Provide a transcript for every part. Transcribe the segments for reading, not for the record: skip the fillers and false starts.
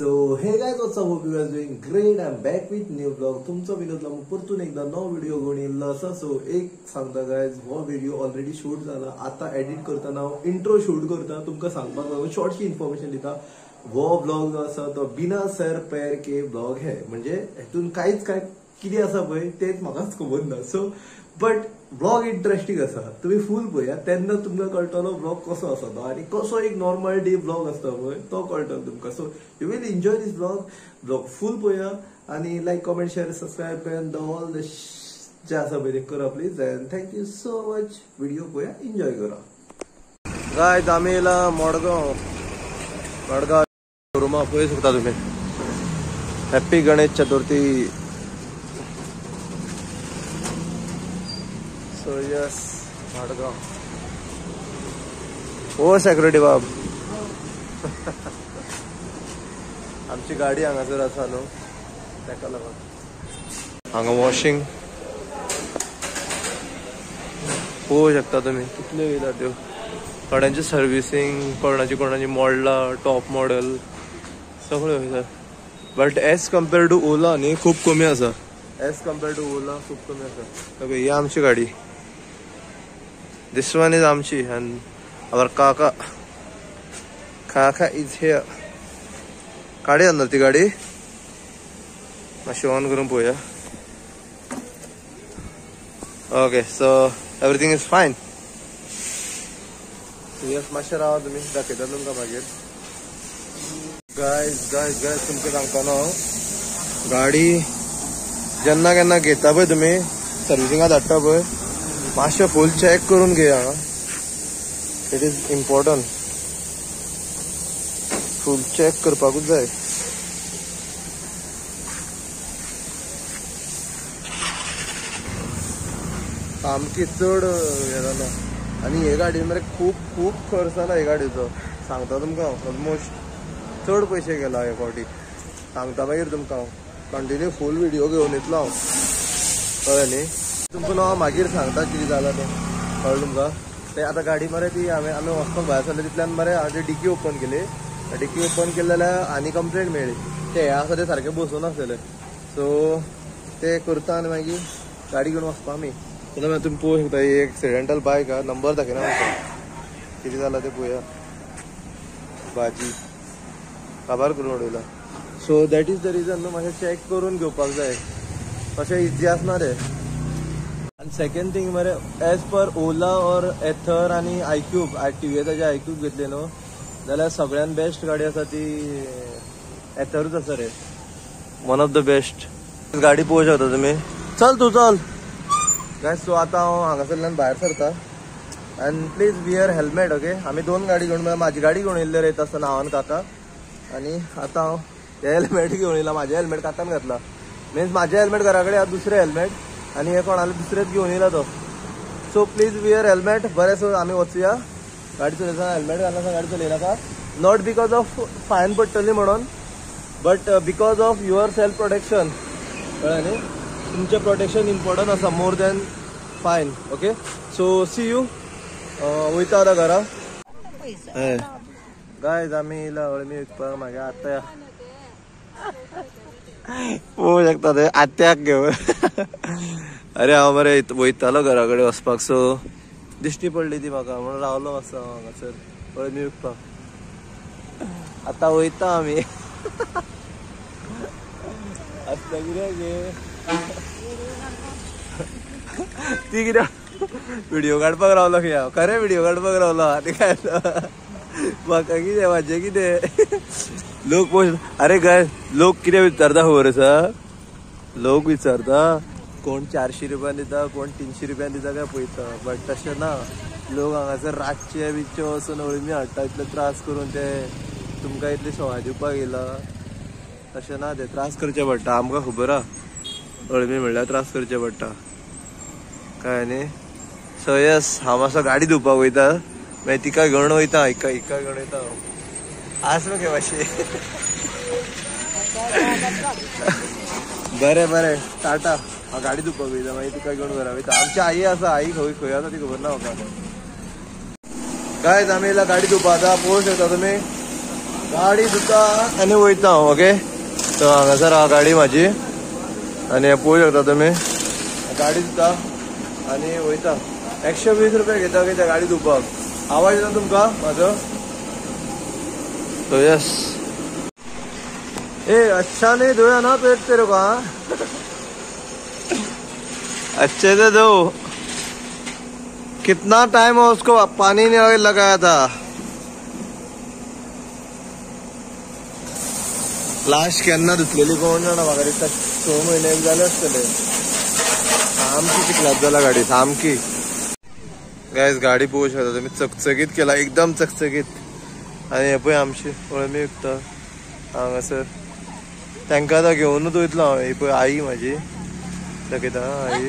So hey guys, what's up? Hope you guys doing great. I'm back with new vlog. तुमचा विनोद लांब परतून एकदा नवा व्हिडिओ घेऊन येईल असा. सो एक सांगता गायज, हो व्हिडिओ ऑलरेडी शूट झाला. आता एडिट करताना इंट्रो शूट करता तुमका सांगपाक लागून शॉर्टशी इन्फॉर्मेशन दिता. हो ब्लॉग जो असा तो बिना सर पैर के ब्लॉग है. म्हणजे हेतून काहीच काय किती असा पळय तेच म्हाकाच खबर ना. सो बट ब्लॉग इंटरेस्टिंग असा. तुम्ही फुल पळया तेन्ना तुमका कळटलो ब्लॉग कसो आसा तो आणि कसो एक नॉर्मल डे ब्लॉग असता पळय तो कळटलो तुमका. So you will enjoy this blog full पळया आणि like comment share subscribe and all the जे आसा पळय ते करा please. And thank you so much. Video पळया, एन्जॉय करा. गायज आमी येयला मडगांव शोरूमा पळय शकता तुम्ही. Happy Ganesh Chaturthi. So yes Madgaon. हो सेक्युरिटी बाब आमची गाडी हांगासर आसा न्हू तेका लागून हांगा वॉशिंग पळोवंक शकता तुम्ही कितल्यो येयला त्यो. कोणाची सर्विसिंग, कोणाची मॉडला टॉप मॉडेल सगळ्यो वयता. बट एज कम्पेअर टू ओला न्ही खूप कमी आसा. एज कम्पेअर टू ओला खूप कमी आसा. ही आमची गाडी. दिस वन इज आमची and our काका इज हियर. काढे अंदर ती गाडी मातशी ऑन करून पळोवया. Okay so everything is fine. Yes मातशें रावा तुमी दाखयता तुमकां मागीर. गायज तुमकां सांगता हांव गाडी जेन्ना केन्ना घेता पळय तुमी सर्विसिंगाक धाडटा पळय मातशें फुल चॅक करून घेया. It is important. Full check करपाकूच जाय. सामकी चड हे जाला आनी हे गाडयेन मरे खूप खर्च जाला. हे गाडयेचो सांगता तुमकां ऑलमोस्ट चड पयशे गेला हे फावटी. सांगता मागीर तुमकां हांव कंटिन्यू फुल व्हिडिओ घेवन येतलो हांव. कळ्ळें न्ही. तुमकां न्हू हांव मागीर सांगता कितें जालां तें. कळ्ळें तुमकां. ते आतां गाडी मरे ती आमी वचपाक भायर सरले तितल्यान मरे हांवें डिकी ओपन केली. डिकी ओपन केली जाल्यार आनी कंप्लेंट मेळ्ळी. ते हे आसा ते सारके बसून आसलेले. सो ते करता आनी मागीर गाडी घेवन वचपा आमी. तेन्ना तुमी पळोवंक शकता ही एक्सिडेंटल बायक आहा. नंबर दाखयना म्हाका. कितें जालां तें पळोवया. भाजी काबार करून उडयला. So that is the reason न्हू मातशें चॅक करून घेवपाक जाय. तशें इजी आसना रे. आणि सेकंड थिंग मरे एज पर ओला और एथर आणि आयक्यूब टीव्हीएसाचे आयक्यूब घेतले न्हू जाल्यार सगळ्यान बेस्ट गाडी आसा ती एथरूच आसा रे. वन ऑफ द बेस्ट गाडी पळोवंक शकता तुमी. चल तूं चल गायज. सो आतां हांव हांगासरल्यान भायर सरता. And please wear helmet. Okay आमी दोन गाडी घेवन म्हाजी गाडी घेवन येयल्ले येता आसतना हांव आनी काका. आनी आतां हांव हे हेल्मेट घेवन येयला. म्हाजें हेल्मेट काकान घातला. मिन्स म्हाजें हेल्मेट घरा कडेन दुसरें हेल्मेट आणि हे कोणाला दुसरेच घेऊन येयला तो. So please wear helmet. बरें सो आमी वचुया. गाडी चलयतना हेल्मेट घालनाका गाडी चलयनाका. नॉट बिकॉज ऑफ फायन पडटली म्हणून but because of your self protection. कळ्ळें न्ही. तुमचें प्रोटेक्शन इम्पॉर्टंट आसा more than fine. Okay so see you. वयता आतां घरा. गायज आमी येयला हळमी विकपाक. मागीर आतां पळोवंक शकता ते आत्याक घेवन. अरे हांव मरे वयतालो घरा कडेन वचपाक. सो दिश्टी पडली ती म्हाका म्हणून रावलो मातसो हांगासर हळमी विकपाक. आतां वयता आमी. आत्या कितें गे ती कितें व्हिडिओ काडपाक रावलो खंय. हांव खरें व्हिडिओ काडपाक रावलो. आनी काय म्हाका कितें म्हाजें कितें लोक अरे गाय लोक कितें विचारता खबर आसा. लोक विचारता कोण 400 रुपयान दिता कोण 300 रुपयान दिता काय पळयता. बट तशें ना. लोक हांगासर रातचे बिच्चे वचून हळमी हाडटा. इतले त्रास करून ते तुमकां इतले सवाय दिवपाक येयला. तशें ना. ते त्रास करचे पडटा. आमकां खबर आहा हळमी म्हणल्यार त्रास करचे पडटा. कळ्ळें न्ही. सो यस हांव मातसो गाडी धुवपाक वयता. मागीर तिका घेवन वयता. हिका घेवन वयता हांव. आस गे मातशें. बरें टाटा. हांव गाडी धुवपाक वयता मागीर तुका घेवन घरा वयता. आमची आई आसा. आई खंय आसा ती खबर ना म्हाका. गायज आमी येयला गाडी धुवपाक. आतां पळोवंक शकता तुमी गाडी धुता आनी वयता ओके. सो हांगासर हा गाडी म्हाजी आनी पळोवंक शकता तुमी गाडी धुता आनी वयता. 120 रुपया घेता की त्या गाडी धुवपाक. आवाज येता तुमकां म्हाजो? तो यस. ए अच्छा नहीं धोया ना पेट तेरे को. हाँ अच्छे से धो. कितना टाइम हो उसको पानी नहीं लगाया था. लास्ट केन्ना धुतलेली कोण जाणा म्हाका दिसता 6 म्हयने जाले आसतले. सामकी चिकलात जाला गाडी सामकी. गायज गाडी पळोवंक शकता तुमी चकचकीत केला एकदम चकचकीत. आनी हे पळय आमची अळमी विकता हांगासर. तांकां आतां घेवनूच वयतलो हांव. ही पळय आई म्हाजी दाखयता आई.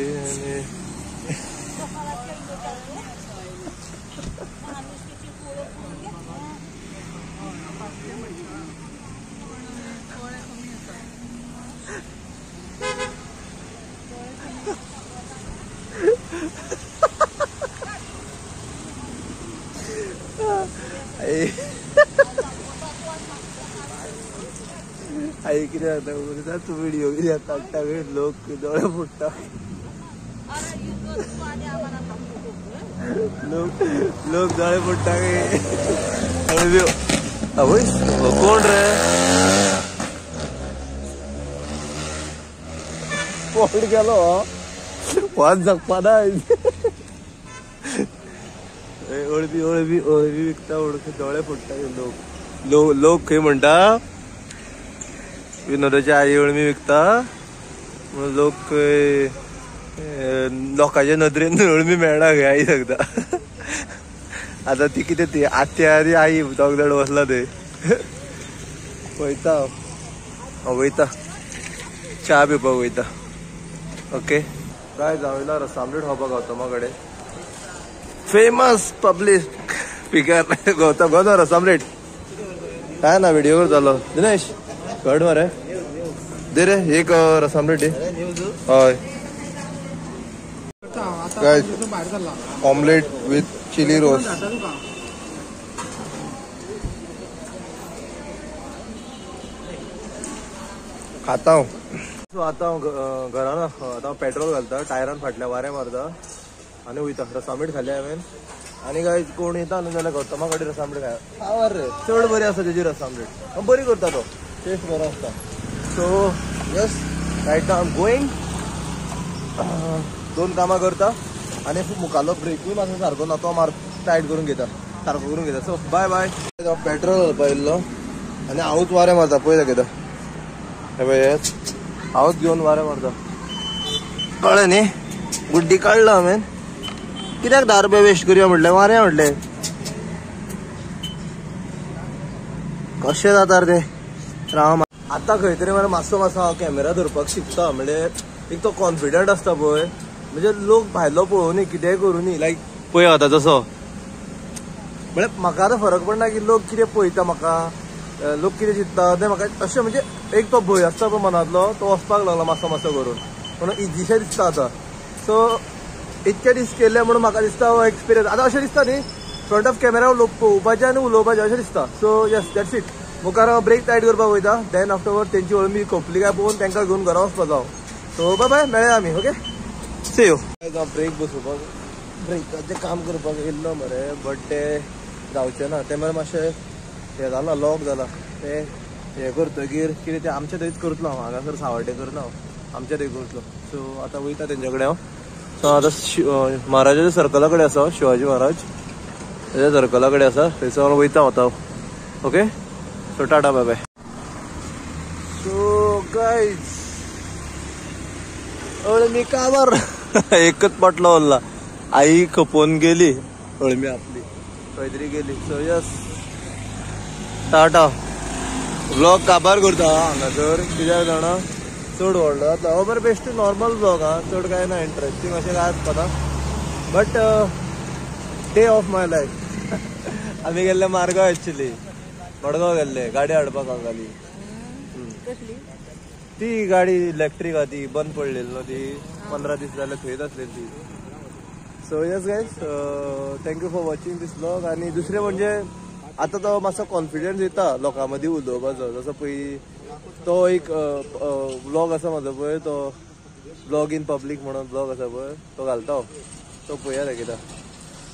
आई कितें जाता तूं व्हिडिओ कितें काडटा लोक दोळे फुटता. लोक दोळे फुटता आवय कोण रे कोण गेलो वाज जगपा ना. ओळबी ओळबी ओळबी विकता दोळे फुटता लोक. लोक खंय म्हणटा विनोदाची आई अळमी विकता म्हणून लोक लोकांच्या नदरेन अळमी मेळना खंय आई सांगता. आता ती कितें ती आत्या आनी आई दोग जाण बसला थंय. वयता हांव वयता च्या पिवपाक वयता. ओके काय जावयला रस आमलेट खावपाक गौतमा कडेन. फेमस पब्लिक फिगर गौतम रस आमलेट. काय ना व्हिडिओ करतालो. दिनेश कळ मरे दे रे एक रस आमलेट दे. हय ऑमलेट विथ चिली रोस्ट. खाता हांव. सो आतां हांव घरान आतां पेट्रोल घालता टायरान फाटल्या वारें मारता आनी वयता. रस आमलेट खाल्ले हांवें आनी काय कोण येता न्हू जाल्यार गौतमा कडेन रस आमलेट खाया. आवर रे चड बरी आसा तेजी रस आमलेट. बरी करता तो टेस्ट बरो आसता. So yes riot now I am going. 2 कामां करता आनी मुखारलो ब्रेकूय मातसो सारको ना तो टायट करून घेता सारको करून घेता. सो बाय बाय. पेट्रोल घालपा येयल्लो आनी हांवूच वारें मारता पळय दाखयता. हे पळय हांवूच घेवन वारें मारता. कळ्ळें न्ही गुड्डी काडलो हांवें. कित्याक 10 रुपया वेस्ट करया म्हटलें वारें म्हटलें. कशें जाता रे तें राव. आतां खंय तरी मरे मातसो हांव कॅमेरा धरपाक शिकता. म्हणजे एक तो कॉन्फिडंट आसता पळय म्हणजे लोक भायलो पळोवनी कितेंय करूनी लायक पळय आतां जसो म्हणजे म्हाका आतां फरक पडना की लोक कितें पळयता म्हाका लोक कितें चिंतता तें म्हाका अशें म्हणजे एक तो भंय आसता पळय मनांतलो तो वचपाक लागलो मातसो करून म्हणून इजीशें दिसता आतां. सो इतके दीस केल्ले म्हणून म्हाका दिसता हो एक्सपिरियन्स. आतां अशें दिसता न्ही फ्रंट ऑफ कॅमेरा पळोवपाचें आनी उलोवपाचें अशें दिसता. So yes that's it. मुखार हांव ब्रेक टायट करपाक वयता. देन आफ्टरवर्ड तेंची अळमी खोपली काय पळोवन तांकां घेवन घरा वचपाचो हांव. सो बाय बाय मेळया आमी. Okay see you. ब्रेक बसोवपाक ब्रेकाचें काम करपाक येयल्लो मरे बट तें जावचें ना. तें मरे मातशें हें जाला लॉक जाला. तें हें करतकीर कितें तें आमच्या थंयच करतलो हांव. हांगासर सावड्डे करना हांव आमच्या थंय करतलो. सो आतां वयता तेंच्या कडेन हांव. सो आतां महाराजाच्या सर्कला कडेन आसा शिवाजी महाराज तेज्या सर्कला कडेन आसा थंयसर हांव वयता आतां. Okay so tata bye bye. So guys अळमी काबार एकच पाटलो उरला. आई खपोवन गेली अळमी आपली खंय तरी गेली. So yes Tata. ब्लॉग काबार करता हांगासर कित्याक जाणा चड व्हडलो जातलो. हो बरें बेश्ट नॉर्मल ब्लॉग हा चड काय ना इंट्रस्टींग अशें काय आसपाना. But day of my life. आमी गेल्ले मारगांव एक्चुली मडगांव गेल्ले गाडी हाडपाक हांगाली. ती गाडी इलेक्ट्रीक हा ती बंद पडलेली न्हू ती 15 दीस जाले थंयच आसलेली ती. So yes guys thank you for watching this blog. आनी दुसरें म्हणजे आतां तो मातसो कॉन्फिडन्स येता लोकां मदीं उलोवपाचो. जसो पयलीं तो एक ब्लॉग आसा म्हाजो पळय, तो ब्लॉग इन पब्लीक म्हणून ब्लॉग आसा पळय, तो घालता तो पळया कितें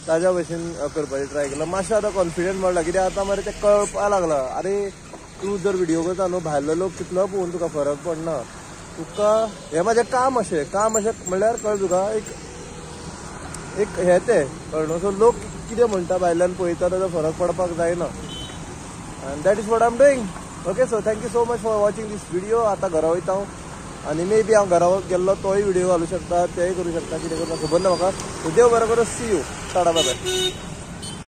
ताज्या भशेन करपाचें ट्राय केला. मातशें आतां कॉन्फिडन्स वाडला, कित्याक आतां मरे तें कळपा लागला. अरे तूं जर व्हिडिओ करता न्हू, भायलो लोक कितलो पळोवन तुका फरक पडना. तुका हें म्हाजें काम अशें म्हणल्यार कळ तुका एक हें तें कळ्ळें. सो लोक कितें म्हणटा भायल्यान पळयता ताजो फरक पडपाक जायना. And that is what I am doing. Okay, so thank you so much for watching this video. आतां घरा वयता हांव, आनी मे बी हांव घरा गेल्लो तोय व्हिडिओ घालूं शकता, तेंय करूं शकता, कितें करता खबर ना म्हाका. देव बरें करूं. See you. Tata bye bye.